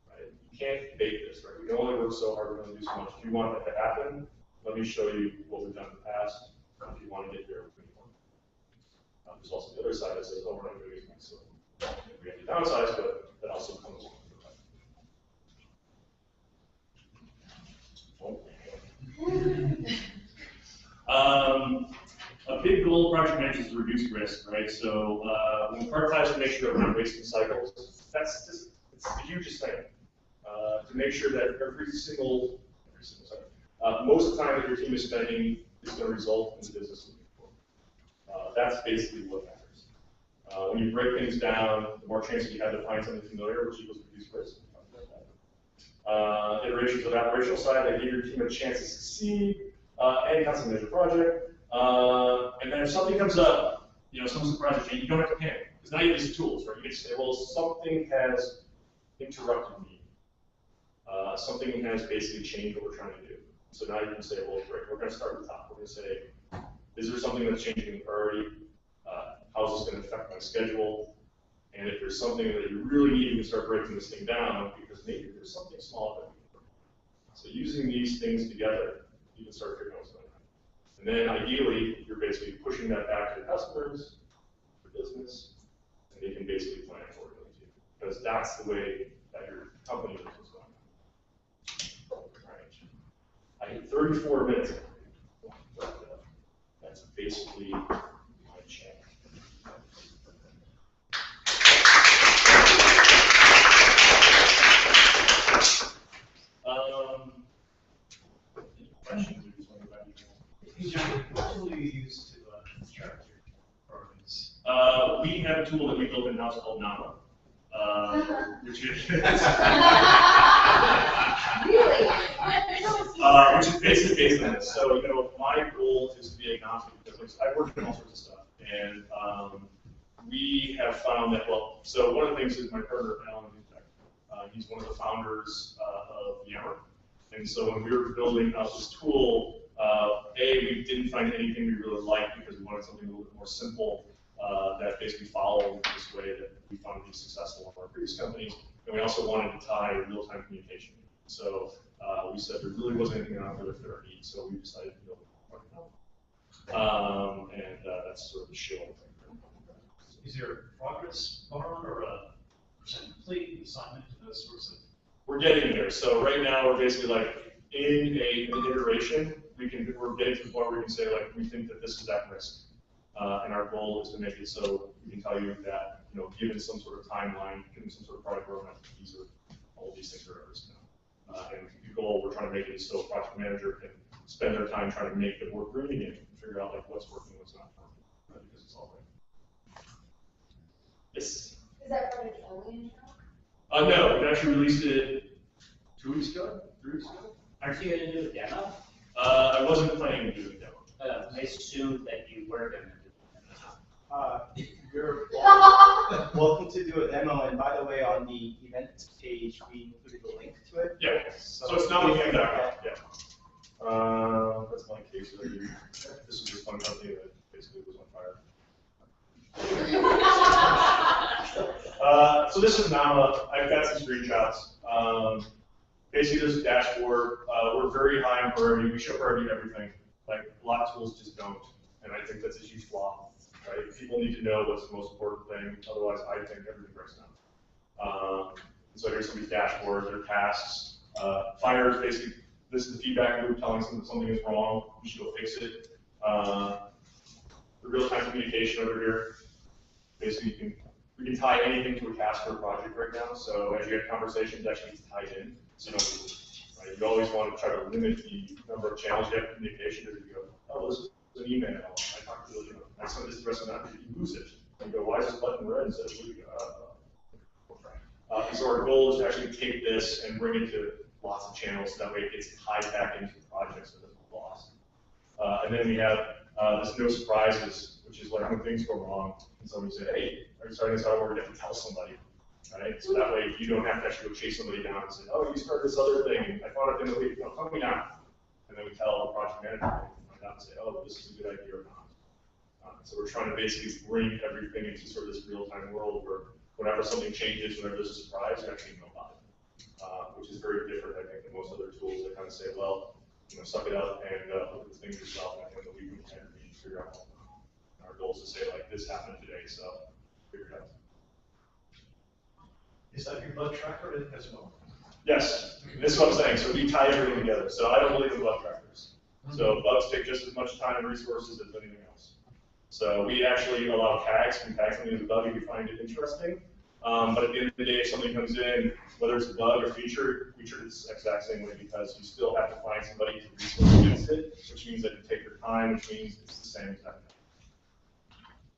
right? You can't bake this, right? We can only work so hard, we're going to do so much. If you want that to happen, let me show you what we've done in the past. If you want to get there, we can work. There's also the other side that says, oh, we're not doing as much, so we have to downsize, but that also comes along with it. A big goal of project management is to reduce risk, right? So when we prioritize to make sure that we're not wasting cycles, that's just, it's the hugest thing. To make sure that most of the time that your team is spending is going to result in the business moving forward. That's basically what matters. When you break things down, the more chances you have to find something familiar, which equals reduce risk. Iterations of the operational side, they give your team a chance to succeed, and custom measure project. And then if something comes up, some surprise change, you don't have to panic. Because now you have these tools, right? You can say, well, something has interrupted me. Something has basically changed what we're trying to do. So now you can say, well, great, we're going to start at the top. We're going to say, is there something that's changing in priority? How is this going to affect my schedule? And if there's something that you really need, you can start breaking this thing down because maybe there's something small that we can work on. So using these things together, you can start figuring out what's going on. And then ideally, you're basically pushing that back to the customers, the business, and they can basically plan accordingly too. Because that's the way that your company knows what's going on. All right. I hit 34 minutes. But, that's basically my check. Any questions? Or just wondering about you? What tool do you use to track your programs? We have a tool that we built in-house called Nama, which is Really? which is basically based on this. So, my goal is to be agnostic because I work in all sorts of stuff, and we have found that, so one of the things is my partner, Alan, he's one of the founders of Yammer, and so when we were building out this tool, we didn't find anything we really liked because we wanted something a little bit more simple that basically followed this way that we found to be successful in our previous companies, and we also wanted to tie real-time communication. So we said there really wasn't anything out there that fit our needs, so we decided to build it. And that's sort of the shill thing. Is there a progress bar or a percent complete assignment to those sorts of? We're getting there. So right now we're basically like in an iteration. We're getting to the point where we can say like we think that this is at risk, and our goal is to make it so we can tell you that given some sort of timeline, given some sort of product roadmap, all of these things are at risk now. And the goal we're trying to make it so a project manager can spend their time trying to make the work reading it and figure out like what's working, what's not working, because it's all right. Yes. Is that product only? No, we actually released it 2 weeks ago, 3 weeks ago. Aren't you going to do a demo? I wasn't planning to do a demo. I assumed that you were going to do a demo. You're welcome to do a demo, and by the way, on the event page, we included a link to it. Yeah, so it's not looking at that. Yeah. That's my case. This is just one company that basically was on fire. So this is Nama. I've got some screenshots. Basically, there's a dashboard. We're very high in priority. We show priority to everything. Like a lot of tools just don't, and I think that's a huge flaw. Right? People need to know what's the most important thing. Otherwise, I think everything breaks down. So here's some of these dashboards. Their tasks. Fire is basically this is the feedback loop telling us that something is wrong. We should go fix it. The real-time communication over here. Basically, we can tie anything to a task or a project right now. So as you have conversations, actually it's tied in. So right? You always want to try to limit the number of channels you have in communication. If you go, oh, this is an email. I talked to I sent this to the rest of the manager. You lose it. And you go, why is this button red instead of blue? So our goal is to actually take this and bring it to lots of channels. So that way it gets tied back into the project so that it's lost. And then we have this no surprises, which is like when things go wrong and somebody say, hey, are you starting this out? We're going to have to tell somebody. Right? So that way you don't have to actually go chase somebody down and say, oh, you started this other thing. I thought it didn't leave. No, tell me now. And then we tell the project manager and say, oh, this is a good idea or not. So we're trying to basically bring everything into sort of this real-time world where whenever something changes, whenever there's a surprise, you actually know about it, which is very different, I think, than most other tools that kind of say, well, suck it up and look at the things yourself and then we can intervene and figure out what's going on. And our goal is to say, like, this happened today, so figure it out. Is that your bug tracker as well? Yes, this is what I'm saying. So we tie everything together. So I don't believe in bug trackers. So bugs take just as much time and resources as anything else. So we actually allow tags. We tag something as a bug if we find it interesting. But at the end of the day, if something comes in, whether it's a bug or feature, we treat it the exact same way because you still have to find somebody to resource against it, which means that you take your time, which means it's the same exact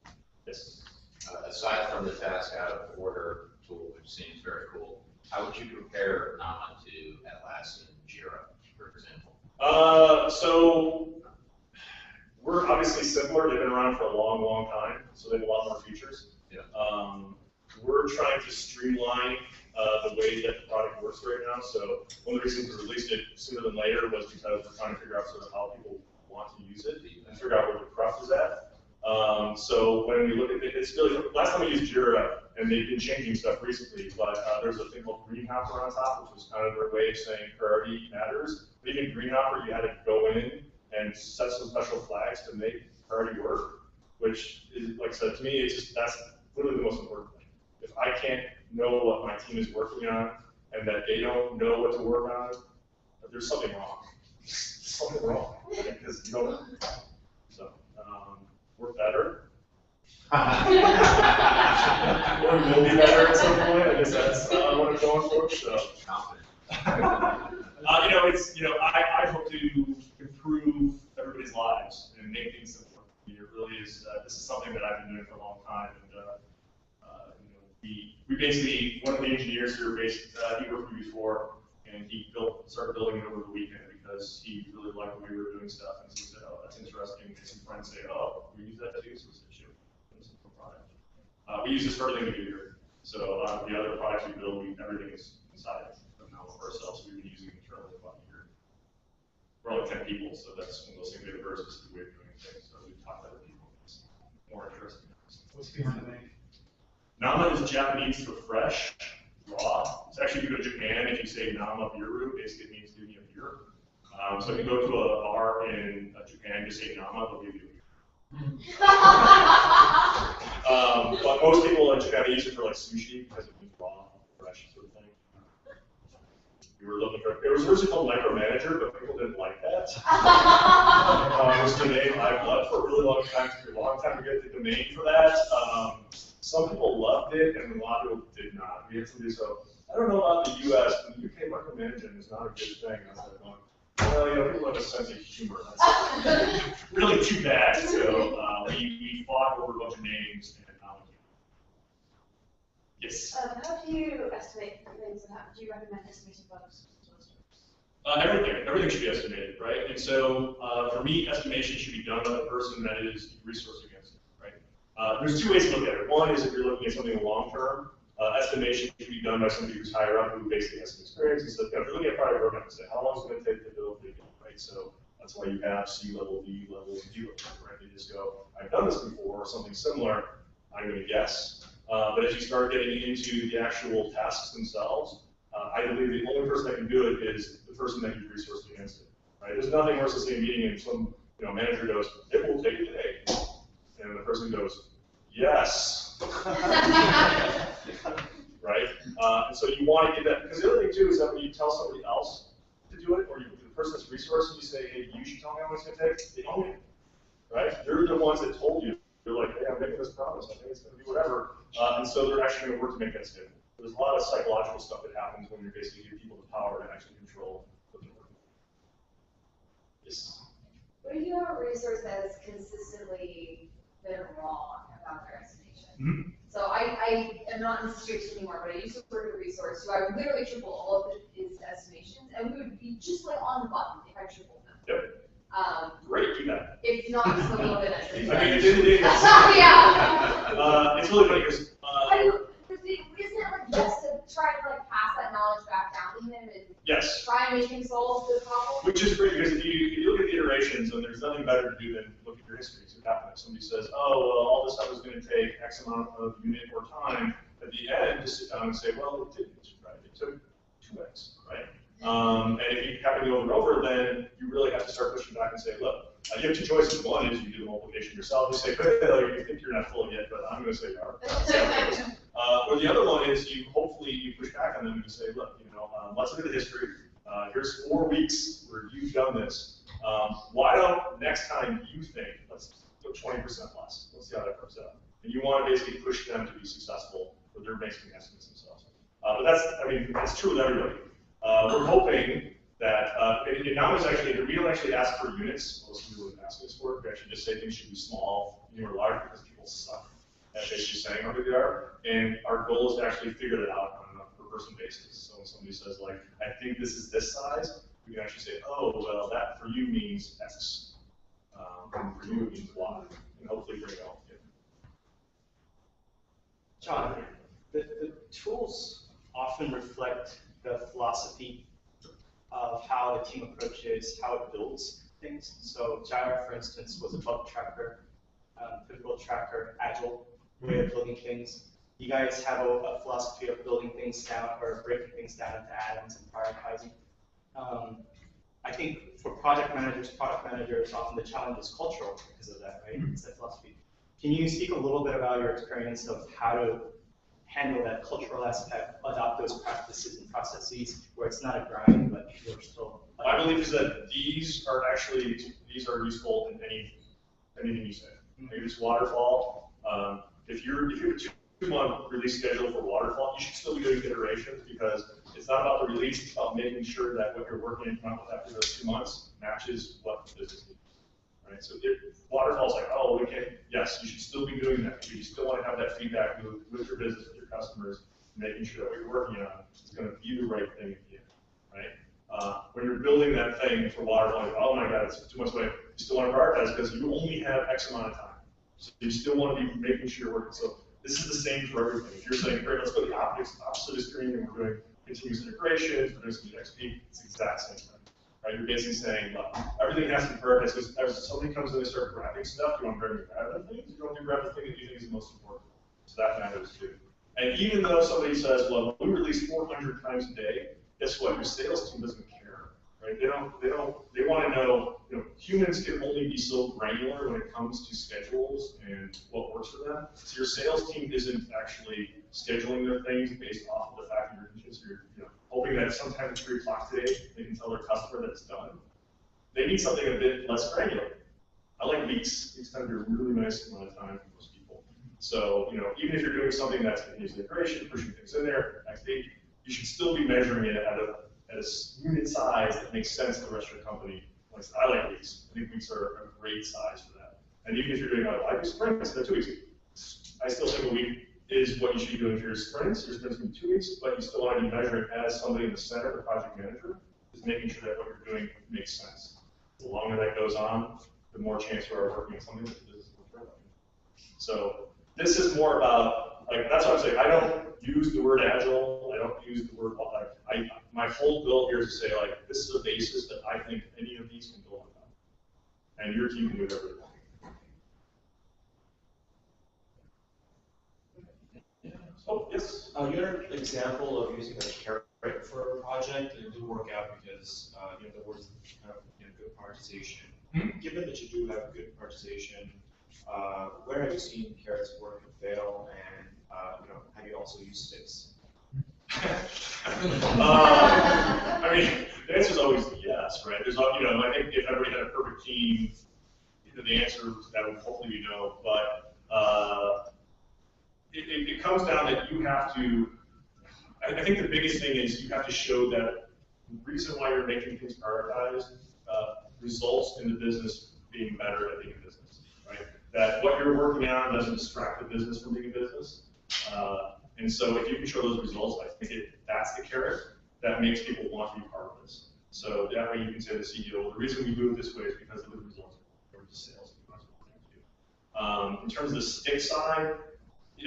thing. Yes? Aside from the task out of order tool, which seems very cool, how would you compare Nama to Atlassian Jira, for example? So we're obviously simpler. They've been around for a long, long time, so they have a lot more features. We're trying to streamline the way that the product works right now. So one of the reasons we released it sooner than later was because we're trying to figure out sort of how people want to use it and figure out where the cruft is at. So when we look at it, it's really, last time we used Jira, and they've been changing stuff recently, but there's a thing called Greenhopper on top, which was kind of their way of saying priority matters. But even Greenhopper, you had to go in and set some special flags to make priority work, which is, like I said, to me, it's just, that's literally the most important thing. If I can't know what my team is working on, and that they don't know what to work on, there's something wrong. There's something wrong, because you don't know. So, work better. Or will be better at some point. I guess that's what I'm going for. So, I hope to improve everybody's lives and make things simpler. It really is. This is something that I've been doing for a long time, and we basically, one of the engineers here, he worked with me before, and he started building it over the weekend because he really liked the way we were doing stuff, and so he said, "Oh, that's interesting." And some friends say, "Oh, we use that too." So we said, "Sure, this is a product." We use this for everything we do here. So the other products we build, everything is inside of now for ourselves. We've been using it internally about a year. We're only 10 people, so that's one of those things we have a very specific way of doing things. So we talk to other people. It's more interesting. What's behind the name? Nama is Japanese for fresh, raw. It's actually, if you go to Japan, if you say Nama Biru, basically it means give me a beer. So if you go to a bar in Japan, just say Nama, they'll give you a beer. But most people in Japan use it for like sushi because it means raw, fresh sort of thing. We were looking for, it was originally called Micromanager, but people didn't like that. It was the name I've loved for a really long time. It took a long time to get the domain for that. Some people loved it, and a lot of people did not. We had somebody so, I don't know about the US, but the UK micromanaging is not a good thing. I was like, well, people have a sense of humor. That's really too bad. So we fought over a bunch of names, and yes. How do you estimate things, and how do you recommend estimating bugs? Everything should be estimated, right? And so for me, estimation should be done by the person that is resource against it, right? There's two ways to look at it. One is if you're looking at something long term, estimation should be done by somebody who's higher up who basically has some experience. And so if you're looking at product roadmap, say how long is it going to take to build it, right? So that's why you have C level, D level, and D level, right? They just go, I've done this before or something similar. I'm going to guess. But as you start getting into the actual tasks themselves, I believe the only person that can do it is the person that you've resourced against it. Right? There's nothing worse than sitting in a meeting and some manager goes, "It will take a day," and the person goes, "Yes." Right? And so you want to get that, because the other thing too is that when you tell somebody else to do it, or the person that's resourcing, you say, "Hey, you should tell me how long it's going to take." They own it, right? They're the ones that told you. They're like, "Hey, I'm making this promise. I think it's going to be whatever," and so they're actually going to work to make that schedule. There's a lot of psychological stuff that happens when you basically give people the power to actually control what they're working on. Yes. What if you have a resource that has consistently been wrong about their estimation? Mm-hmm. So I am not in this situation anymore, but I used to work at a resource who I would literally triple all of his estimations, and we would be just like on the button if I tripled them. Yep. Great, do that. If not, just a little bit. I mean, at the end of the day, Yeah. it's really funny because. Isn't it like just to try to like pass that knowledge back down to him and Yes. try and make him solve the problem? Which is great because if you look at the iterations, and there's nothing better to do than look at your history. So if somebody says, "Oh, well, all this stuff is going to take X amount of unit or time," at the end, just sit down and say, "Well, it didn't, right? It took 2x, right?" And if you happen to go over and over, then you really have to start pushing back and say, "Look, you have two choices. One is you do the multiplication yourself. You say, well, you think you're not full yet, but I'm going to say you are." Or the other one is you push back on them and you say, "Look, let's look at the history. Here's 4 weeks where you've done this. Why don't next time you think, let's go 20% less. Let's see how that comes out." And you want to basically push them to be successful, or they're making estimates themselves. But it's true with everybody. We're hoping that, and now it's actually, we don't actually ask for units. Most people would ask us for it. We actually just say things should be small, or large, because people suck at basically saying how big they are. And our goal is to actually figure that out on a per person basis. So when somebody says, like, "I think this is this size," we can actually say, "Oh, well, that for you means X. And for you it means Y." And hopefully bring it all together. tools often reflect the philosophy of how the team approaches how it builds things. So Jira, for instance, was a bug tracker, pivotal tracker, agile way of building things. You guys have a philosophy of building things down or breaking things down into atoms and prioritizing. I think for project managers, often the challenge is cultural because of that, right? It's that philosophy. Can you speak a little bit about your experience of how to handle that cultural aspect, adopt those practices and processes where it's not a grind, but you're still. My belief is that these are useful in anything you say. Maybe it's waterfall. If you have a 2-month release schedule for waterfall, you should still be doing iterations because it's not about the release, it's about making sure that what you're working on after those 2 months matches what the business needs. Right? So if waterfall's like, oh, we can't, yes, you should still be doing that. You still want to have that feedback loop with your business, with your customers, making sure that what you're working on is going to be the right thing at the end, right? When you're building that thing for waterfall, like, oh my God, it's too much weight, you still want to prioritize because you only have X amount of time. So you still want to be making sure you're working. So this is the same for everything. If you're saying, great, let's go to the opposite extreme and we're doing continuous integrations, we're doing some XP, it's the exact same thing. Right? You're basically saying, look, everything has to be perfect because as somebody comes in and starts grabbing stuff, you want to grab the things, you want to grab the thing that you think is the most important. So that matters too. And even though somebody says, well, we release 400 times a day, guess what? Your sales team doesn't care, right? They want to know, humans can only be so granular when it comes to schedules and what works for them. So your sales team isn't actually scheduling their things based off of the fact that you're hoping that sometime at 3 o'clock today, they can tell their customer that it's done. They need something a bit less granular. I like weeks. Weeks tend to be a really nice amount of time for most people. So, even if you're doing something that's continuous integration, pushing things in there, next week, you should still be measuring it at a unit size that makes sense to the rest of your company. I like weeks. I think weeks are a great size for that. And even if you're doing sprints, they're 2 weeks. I still think a week is what you should be doing for your sprints. Your sprints can be 2 weeks, but you still want to be measuring as somebody in the center, the project manager, is making sure that what you're doing makes sense. The longer that goes on, the more chance you are working on something that the business will turn on. So this is more about, that's what I'm saying. I don't use the word agile. I don't use the word, my whole goal here is to say, this is a basis that I think any of these can build on. And your team can do whatever they want. Oh, yes. You had an example of using a carrot for a project, and it didn't work out because there was kind of good prioritization. Given that you do have good prioritization, where have you seen carrots work and fail, and have you also used sticks? The answer is always yes, right? There's, I think if everybody had a perfect team, the answer to that would hopefully be no. But it comes down that you have to. I think the biggest thing is you have to show that the reason why you're making things prioritized results in the business being better at being a business, right? That what you're working on doesn't distract the business from being a business. And so if you can show those results, I think that's the carrot that makes people want to be part of this. So that way you can say to the CEO, the reason we move this way is because of the results or the sales. In terms of the stick side,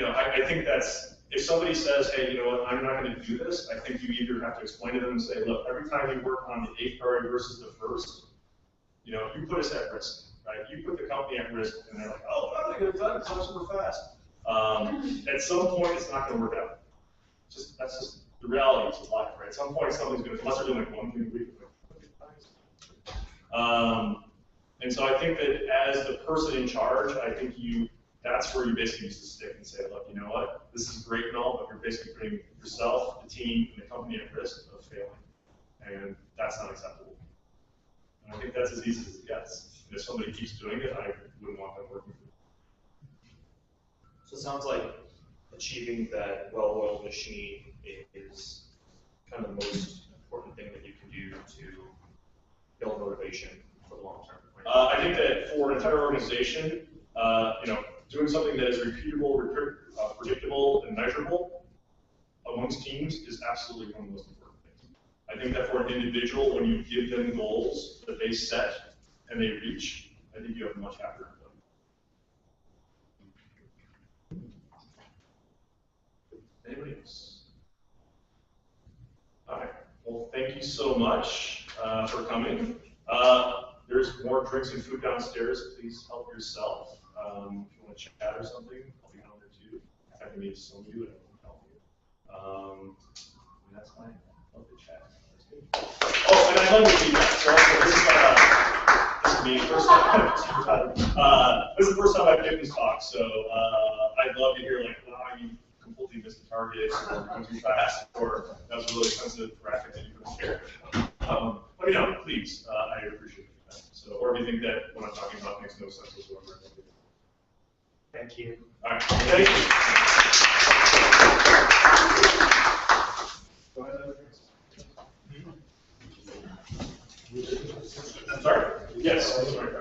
I think that's, if somebody says, hey, you know what, I'm not going to do this, I think you either have to explain to them and say, look, every time you work on the 8th priority versus the 1st, you put us at risk, right? You put the company at risk, and they're like, oh, I'm going to get it done, it's not super fast. At some point, it's not going to work out. That's just the reality of life, right? At some point, something's going to, unless they're doing like one thing a week. And so I think that as the person in charge, I think that's where you basically use the stick and say, look, you know what, this is great and all, but you're basically putting yourself, the team, and the company at risk of failing. And that's not acceptable. And I think that's as easy as it gets. And if somebody keeps doing it, I wouldn't want them working for me. So it sounds like achieving that well-oiled machine is kind of the most important thing that you can do to build motivation for the long term. I think that for an entire organization, doing something that is repeatable, predictable, and measurable amongst teams is absolutely one of the most important things. I think that for an individual, when you give them goals that they set and they reach, I think you have a much happier employee. Anybody else? Well, thank you so much for coming. There's more drinks and food downstairs. Please help yourself. If you want to chat or something, I'll be down there too. If I can meet some of you, and I can help you. And that's fine. Love to chat. That's good. Oh, and I love your feedback. So this is me. First time. This is the first time I've given this talk, so I'd love to hear like, wow, you completely missed the target, or went too fast, or that was a really sensitive graphic that you couldn't share. Let me know, please. I appreciate it. So, or if you think that what I'm talking about makes no sense whatsoever. Thank you. All right. Thank you. Go ahead. I'm sorry. Yes. Sorry.